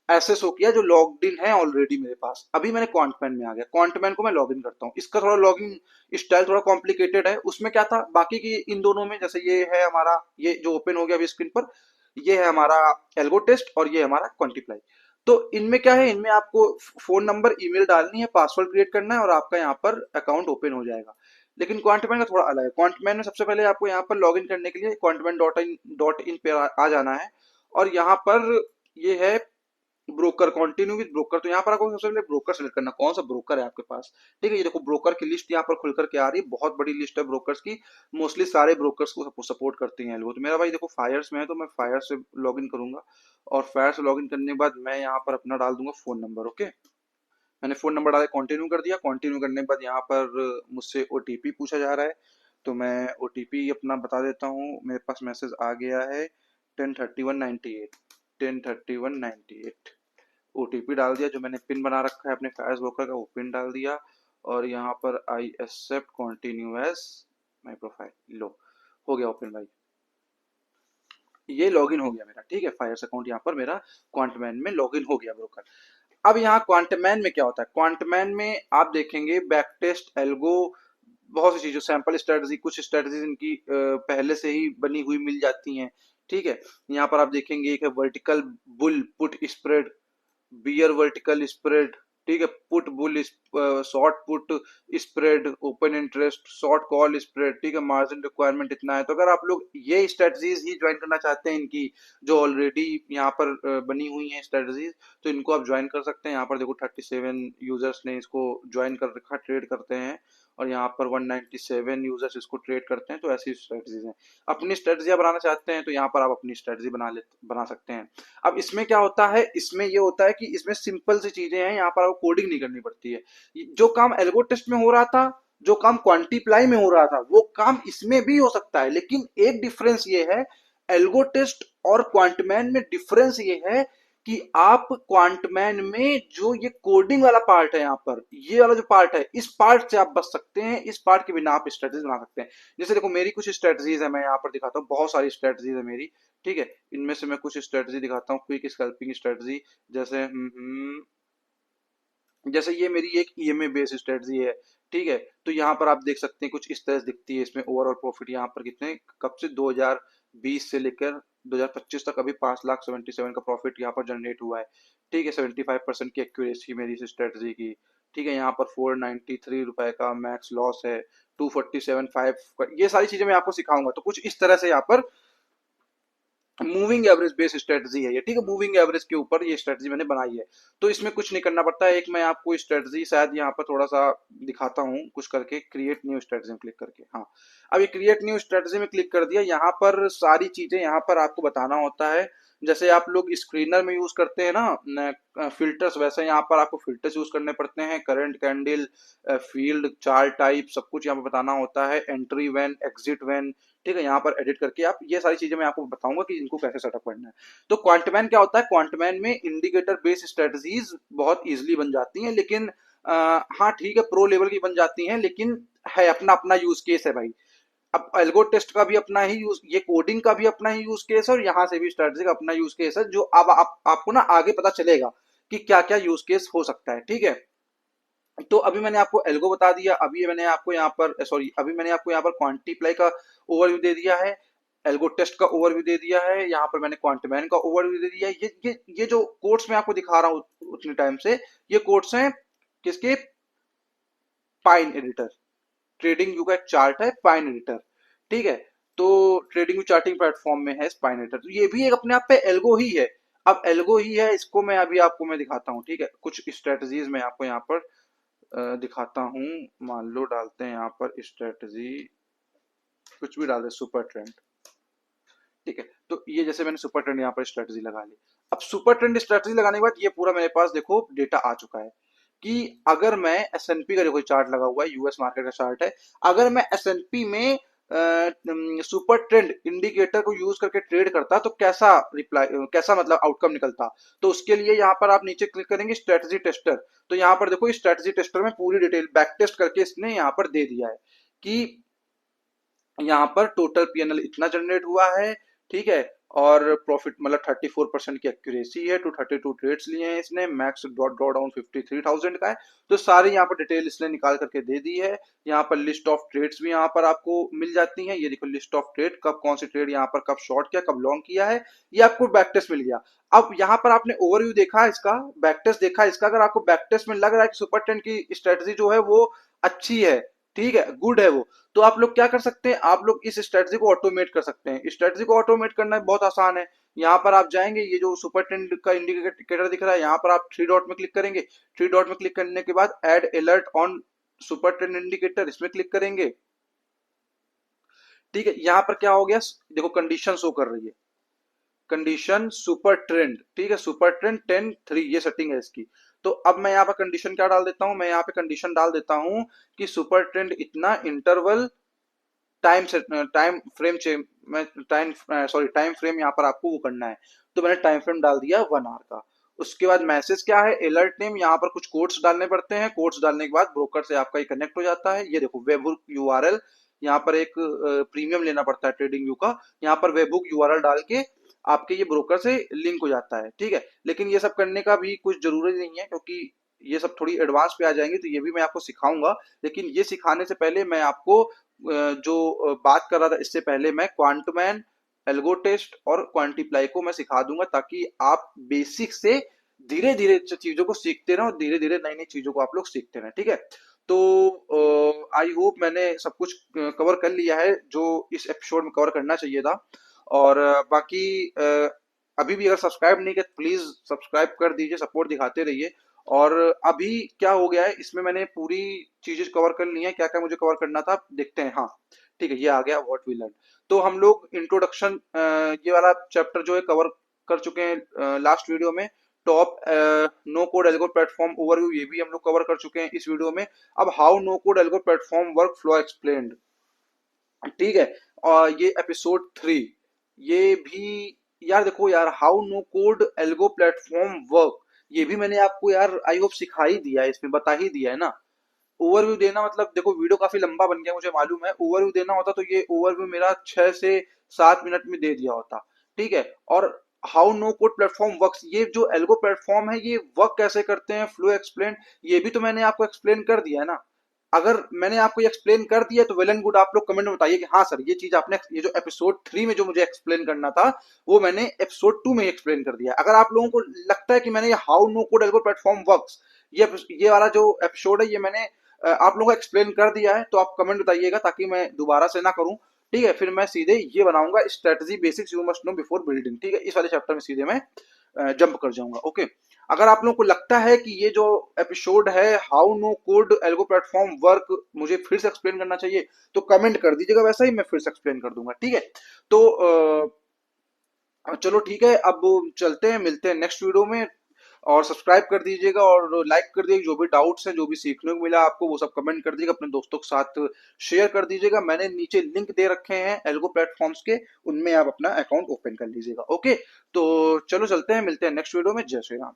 ऐसे शो किया जो लॉग्ड इन है ऑलरेडी मेरे पास। अभी मैंने क्वांटमैन में आ गया, क्वांटमैन को मैं लॉग इन करता हूँ। इसका थोड़ा लॉगिन स्टाइल थोड़ा कॉम्प्लिकेटेड है। उसमें क्या था बाकी की इन दोनों में, जैसे ये है हमारा, ये जो ओपन हो गया अभी स्क्रीन पर, ये है हमारा एल्गो टेस्ट और ये हमारा क्वांटिप्लाई। तो इनमें क्या है, इनमें आपको फोन नंबर ईमेल डालनी है, पासवर्ड क्रिएट करना है और आपका यहाँ पर अकाउंट ओपन हो जाएगा। लेकिन क्वांटमैन का थोड़ा अलग है। क्वांटमैन में सबसे पहले आपको यहाँ पर लॉग इन करने के लिए क्वांटमैन.इन पे आ जाना है, और यहाँ पर ये है ब्रोकर, कंटिन्यू विद ब्रोकर। तो यहाँ पर आपको सबसे पहले ब्रोकर सेलेक्ट करना, कौन सा ब्रोकर है आपके पास, ठीक है। ये देखो ब्रोकर की लिस्ट यहाँ पर खुल करके आ रही है, बहुत बड़ी लिस्ट है ब्रोकर्स की। मोस्टली सारे ब्रोकर्स को सपोर्ट करते हैं एल्गो। तो मेरा भाई देखो फायर्स में है, तो मैं फायर से लॉग इन करूंगा, और फायर से लॉग इन करने के बाद मैं यहाँ पर अपना डाल दूंगा फोन नंबर। ओके, मैंने फोन नंबर डाला, कंटिन्यू कर दिया। कंटिन्यू करने के बाद यहाँ पर मुझसे ओटीपी पूछा जा रहा है, तो मैं ओटीपी अपना बता देता हूँ। मेरे पास मैसेज आ गया है 103198, 103198। ओटीपी डाल दिया, जो मैंने पिन बना रखा है अपने फायर्स ब्रोकर का, वो पिन डाल दिया। और यहाँ पर I accept continue as my profile. लो, हो गया ओपन भाई, ये लॉगिन हो गया मेरा, ठीक है। फायर्स अकाउंट यहाँ पर मेरा क्वांटमैन में लॉगिन हो गया ब्रोकर। अब यहाँ क्वांटमैन में क्या होता है, क्वांटमैन में आप देखेंगे बैक टेस्ट एल्गो, बहुत सी चीजों, सैंपल स्ट्रेटजी, कुछ स्ट्रेटजीज इनकी पहले से ही बनी हुई मिल जाती हैं, ठीक है। यहाँ पर आप देखेंगे एक है vertical bull put spread, bear vertical spread, ठीक है, put bull, short put spread, open interest, short call spread, ठीक है। मार्जिन रिक्वायरमेंट इतना है। तो अगर आप लोग ये स्ट्रेटजीज ही ज्वाइन करना चाहते हैं इनकी, जो ऑलरेडी यहाँ पर बनी हुई है स्ट्रेटजीज, तो इनको आप ज्वाइन कर सकते हैं। यहाँ पर देखो 37 यूजर्स ने इसको ज्वाइन कर रखा, ट्रेड करते हैं, और यहाँ पर 197 यूजर्स इसको ट्रेड करते हैं। तो ऐसी स्ट्रेटजीज हैं। अपनी स्ट्रेटजियां बनाना चाहते हैं तो यहाँ पर आप अपनी स्ट्रेटजी बना सकते हैं। अब इसमें क्या होता है, इसमें ये होता है कि इसमें सिंपल सी चीजें हैं, यहाँ पर आपको कोडिंग नहीं करनी पड़ती है। जो काम एल्गो टेस्ट में हो रहा था, जो काम क्वांटिप्लाई में हो रहा था, वो काम इसमें भी हो सकता है। लेकिन एक डिफरेंस ये है, एल्गो टेस्ट और क्वांटमैन में डिफरेंस ये है कि आप क्वांटमैन में जो ये कोडिंग वाला पार्ट है, यहाँ पर ये वाला जो पार्ट है, इस पार्ट से आप बच सकते हैं। इस पार्ट के बिना आप स्ट्रेटजीज बना सकते हैं। जैसे देखो मेरी कुछ स्ट्रेटजीज है, मैं यहाँ पर दिखाता हूँ, बहुत सारी स्ट्रेटजीज है मेरी, ठीक है। इनमें से मैं कुछ स्ट्रेटजी दिखाता हूँ, क्विक स्कैल्पिंग स्ट्रेटजी। जैसे जैसे ये मेरी एक ईएमए बेस्ड स्ट्रेटजी है, ठीक है। तो यहाँ पर आप देख सकते हैं कुछ इस तरह से दिखती है। इसमें ओवरऑल प्रॉफिट यहाँ पर कितने, कब से 2020 से लेकर 2025 तक अभी 5,77,000 का प्रॉफिट यहाँ पर जनरेट हुआ है, ठीक है। 75% की एक्यूरेसी मेरी इस स्ट्रेटजी की, ठीक है। यहाँ पर 493 रुपए का मैक्स लॉस है, 247.5, ये सारी चीजें मैं आपको सिखाऊंगा। तो कुछ इस तरह से यहाँ पर मूविंग एवरेज बेस स्ट्रेटजी है ये, ठीक है। मूविंग एवरेज के ऊपर ये स्ट्रेटजी मैंने बनाई है। तो इसमें कुछ नहीं करना पड़ता है। एक मैं आपको स्ट्रेटजी शायद यहाँ पर थोड़ा सा दिखाता हूँ कुछ करके, क्रिएट न्यू स्ट्रेटजी में क्लिक करके। हाँ, अब ये क्रिएट न्यू स्ट्रेटजी में क्लिक कर दिया। यहाँ पर सारी चीजें यहाँ पर आपको बताना होता है। जैसे आप लोग स्क्रीनर में यूज करते हैं ना फिल्टर्स, वैसे यहाँ पर आपको फिल्टर्स यूज करने पड़ते हैं। Current candle, field, chart type, सब कुछ यहाँ पर बताना होता है। एंट्री वैन, एग्जिट वैन, ठीक है। यहाँ पर एडिट करके आप, ये सारी चीजें मैं आपको बताऊंगा कि इनको कैसे सेटअप करना है। तो क्वांटमैन क्या होता है, क्वांटमैन में इंडिकेटर बेस्ड स्ट्रेटजीज बहुत इजीली बन जाती हैं। लेकिन हाँ ठीक है, प्रो लेवल की बन जाती हैं, लेकिन है अपना अपना यूज केस है भाई। अब एल्गो टेस्ट का भी अपना ही यूज, ये कोडिंग का भी अपना ही यूज केस है, और यहाँ से भी स्ट्रेटजी का अपना यूज केस है, जो अब आपको ना आगे पता चलेगा कि क्या क्या यूज केस हो सकता है, ठीक है। तो अभी मैंने आपको एल्गो बता दिया, अभी मैंने आपको यहाँ पर, सॉरी, अभी मैंने आपको यहाँ पर क्वांटिप्लाई का ओवरव्यू दे दिया है, एल्गो टेस्ट का ओवरव्यू दे दिया है, यहाँ पर मैंने क्वांटमैन का ओवरव्यू दे दिया है। ये जो कोड्स मैं आपको दिखा रहा हूँ उतने टाइम से, ये कोड्स हैं किसके, पाइन एडिटर, ट्रेडिंग व्यू का एक चार्ट है, पाइन एडिटर, ठीक है। तो ट्रेडिंग चार्टिंग प्लेटफॉर्म में है स्पाइनेटर, तो ये भी एक अपने आप पे एल्गो ही है। अब एल्गो ही है, इसको मैं अभी आपको मैं दिखाता हूँ, ठीक है। कुछ स्ट्रेटजीज मैं आपको यहाँ पर दिखाता हूँ। मान लो डालते हैं यहाँ पर स्ट्रेटजी, कुछ भी डाल दे, सुपर ट्रेंड, ठीक है। तो ये जैसे मैंने सुपर ट्रेंड यहाँ पर स्ट्रेटजी लगा ली। अब सुपर ट्रेंड स्ट्रेटजी लगाने के बाद ये पूरा मेरे पास देखो डेटा आ चुका है कि अगर मैं एसएनपी का, देखो चार्ट लगा हुआ है, यूएस मार्केट का चार्ट है, अगर मैं एसएनपी में सुपर ट्रेंड इंडिकेटर को यूज करके ट्रेड करता तो कैसा रिप्लाई, कैसा मतलब आउटकम निकलता। तो उसके लिए यहाँ पर आप नीचे क्लिक करेंगे स्ट्रेटजी टेस्टर। तो यहाँ पर देखो स्ट्रेटजी टेस्टर में पूरी डिटेल बैक टेस्ट करके इसने यहाँ पर दे दिया है कि यहाँ पर टोटल पीएनएल इतना जनरेट हुआ है, ठीक है। और प्रॉफिट मतलब 34% की एक्यूरेसी है, 232 ट्रेड्स लिए हैं इसने, मैक्स ड्रॉ डाउन 53,000 का है। तो सारी यहाँ पर डिटेल इसने निकाल करके दे दी है। यहाँ पर लिस्ट ऑफ ट्रेड्स भी यहाँ पर आपको मिल जाती हैं, ये देखो लिस्ट ऑफ ट्रेड, कब कौन सी ट्रेड यहाँ पर कब शॉर्ट किया, कब लॉन्ग किया है, ये आपको बैक टेस्ट मिल गया। अब यहाँ पर आपने ओवरव्यू देखा इसका, बैक टेस्ट देखा इसका, अगर आपको बैक टेस्ट में लग रहा है कि सुपर ट्रेंड की स्ट्रेटजी जो है वो अच्छी है, ठीक है, गुड है वो, तो आप लोग क्या कर सकते हैं, आप लोग इस स्ट्रेटजी को ऑटोमेट कर सकते हैं। स्ट्रेटजी को ऑटोमेट करना बहुत आसान है। यहाँ पर आप जाएंगे, ये जो सुपर ट्रेंड का इंडिकेटर दिख रहा है, यहाँ पर आप थ्री डॉट में क्लिक करेंगे। थ्री डॉट में क्लिक करने के बाद add alert on super trend indicator, इसमें क्लिक करेंगे, ठीक है। यहाँ पर क्या हो गया, देखो कंडीशन शो कर रही है, कंडीशन सुपर ट्रेंड, ठीक है, सुपर ट्रेंड 10-3 ये सेटिंग है इसकी। तो अब मैं यहाँ पर कंडीशन क्या डाल देता हूँ, मैं यहाँ पे कंडीशन डाल देता हूँ कि सुपर ट्रेंड इतना इंटरवल टाइम से टाइम फ्रेम मैं टाइम सॉरी टाइम फ्रेम यहाँ पर आपको वो करना है। तो मैंने टाइम फ्रेम डाल दिया 1 आवर का। उसके बाद मैसेज क्या है, अलर्ट नेम, यहाँ पर कुछ कोड्स डालने पड़ते हैं, कोड्स डालने के बाद ब्रोकर से आपका ये कनेक्ट हो जाता है। ये देखो वेबबुक यूआरएल, यहाँ पर एक प्रीमियम लेना पड़ता है ट्रेडिंग व्यू का, यहाँ पर वेबबुक यूआरएल डाल के आपके ये ब्रोकर से लिंक हो जाता है, ठीक है। लेकिन ये सब करने का भी कुछ जरूरी नहीं है, क्योंकि ये सब थोड़ी एडवांस पे आ जाएंगे, तो ये भी मैं आपको सिखाऊंगा। लेकिन ये सिखाने से पहले मैं आपको जो बात कर रहा था इससे पहले, मैं क्वांटमैन, एल्गो टेस्ट और क्वांटिप्लाई को मैं सिखा दूंगा, ताकि आप बेसिक से धीरे धीरे चीजों को सीखते रहो, धीरे धीरे नई नई चीजों को आप लोग सीखते रहें, ठीक है। तो आई होप मैंने सब कुछ कवर कर लिया है जो इस एपिसोड में कवर करना चाहिए था। और बाकी अभी भी अगर सब्सक्राइब नहीं किया प्लीज सब्सक्राइब कर दीजिए, सपोर्ट दिखाते रहिए। और अभी क्या हो गया है, इसमें मैंने पूरी चीजें कवर कर ली है, क्या क्या मुझे कवर करना था देखते हैं। हाँ ठीक है, ये आ गया व्हाट वी लर्न। तो हम लोग इंट्रोडक्शन ये वाला चैप्टर जो है कवर कर चुके हैं लास्ट वीडियो में। Top no code algo platform overview ये भी हम लोग कवर कर चुके हैं इस वीडियो में। अब how no code algo platform work flow explained, ठीक है। और ये एपिसोड 3, ये भी यार देखो यार, how no code algo platform work, ये भी मैंने आपको यार आई होप सिखा ही दिया है, इसमें बता ही दिया है ना। ओवरव्यू देना मतलब देखो वीडियो काफी लंबा बन गया मुझे मालूम है, ओवरव्यू देना होता तो ये ओवरव्यू मेरा 6 से 7 मिनट में दे दिया होता, ठीक है। और how no code platform works, ये जो एल्गो प्लेटफॉर्म है ये वर्क कैसे करते हैं, फ्लो एक्सप्लेन, ये भी तो मैंने आपको एक्सप्लेन कर दिया है ना। अगर मैंने आपको ये एक्सप्लेन कर दिया तो वेल एंड गुड, आप लोग कमेंट में बताइए कि हाँ सर ये चीज आपने, ये जो एपिसोड 3 में जो मुझे एक्सप्लेन करना था वो मैंने एपिसोड 2 में एक्सप्लेन कर दिया। अगर आप लोगों को लगता है कि मैंने ये how no code algo platform works, ये वाला जो एपिसोड है ये मैंने आप लोगों को एक्सप्लेन कर दिया है, तो आप कमेंट बताइएगा ताकि मैं दोबारा से ना करूं, ठीक है। फिर मैं सीधे ये बनाऊंगा strategy basics you must know before building, ठीक है। इस वाले चैप्टर में सीधे मैं जंप कर जाऊंगा, ओके। अगर आप लोगों को लगता है कि ये जो एपिसोड है how no code algo platform work मुझे फिर से एक्सप्लेन करना चाहिए, तो कमेंट कर दीजिएगा, वैसा ही मैं फिर से एक्सप्लेन कर दूंगा, ठीक है। तो चलो ठीक है, अब चलते हैं, मिलते हैं नेक्स्ट वीडियो में। और सब्सक्राइब कर दीजिएगा और लाइक कर दीजिएगा, जो भी डाउट्स हैं, जो भी सीखने को मिला आपको वो सब कमेंट कर दीजिएगा, अपने दोस्तों के साथ शेयर कर दीजिएगा। मैंने नीचे लिंक दे रखे हैं एल्गो प्लेटफॉर्म्स के, उनमें आप अपना अकाउंट ओपन कर लीजिएगा, ओके। तो चलो चलते हैं, मिलते हैं नेक्स्ट वीडियो में। जय श्री राम।